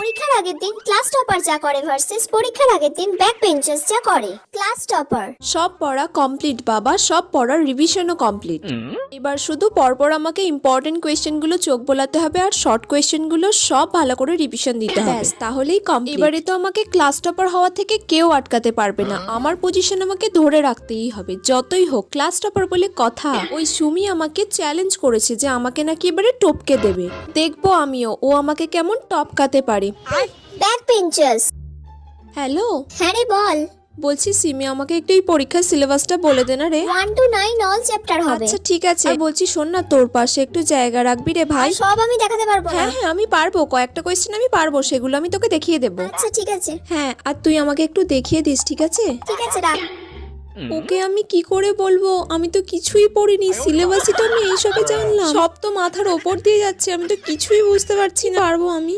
পরীক্ষার আগের দিন ক্লাস টপার যা করে ভার্সেস পরীক্ষার আগের দিন ব্যাক বেঞ্চার্স যা করে। ক্লাস টপার সব পড়া কমপ্লিট বাবা, সব পড়ার রিভিশনও কমপ্লিট। এবার শুধু পরপর আমাকে ইম্পর্টেন্ট কোয়েশ্চেনগুলো চোখ বোলাতে হবে আর শর্ট কোয়েশ্চেনগুলো সব ভালো করে রিভিশন দিতে হবে, ব্যাস তাহলেই কমপ্লিট। এবারে তো আমাকে ক্লাস টপার হওয়া থেকে কেউ আটকাতে পারবে না, আমার পজিশন আমাকে ধরে রাখতেই হবে যতই হোক। ক্লাস টপার বলে কথা, ওই সুমি আমাকে চ্যালেঞ্জ করেছে যে আমাকে নাকি এবারে টপকে দেবে, দেখবো আমিও ও আমাকে কেমন টপকাতে পারে। Back benchers. হ্যালো, হ্যাঁ রে বল। বলছি সিমি আমাকে একটু এই পরীক্ষার সিলেবাসটা বলে দে না রে। 1 to 9 অল চ্যাপ্টার হবে। আচ্ছা ঠিক আছে, আর বলছি শোন না, তোর পাশে একটু জায়গা রাখবি রে ভাই। আর সব আমি দেখাতে পারবো না। হ্যাঁ হ্যাঁ আমি পারবো, কয়েকটা কোয়েশ্চেন আমি পারবো, সেগুলো আমি তোকে দেখিয়ে দেবো। আচ্ছা ঠিক আছে। হ্যাঁ, আর তুই আমাকে একটু দেখিয়ে দিস, ঠিক আছে? ঠিক আছে রাখ। ওকে আমি কি করে বলবো, আমি তো কিছুই পড়িনি, সিলেবাসই তো আমি এইসবে জানলাম, সব তো মাথার ওপর দিয়ে যাচ্ছে, আমি তো কিছুই বুঝতে পারছি না, পারবো আমি?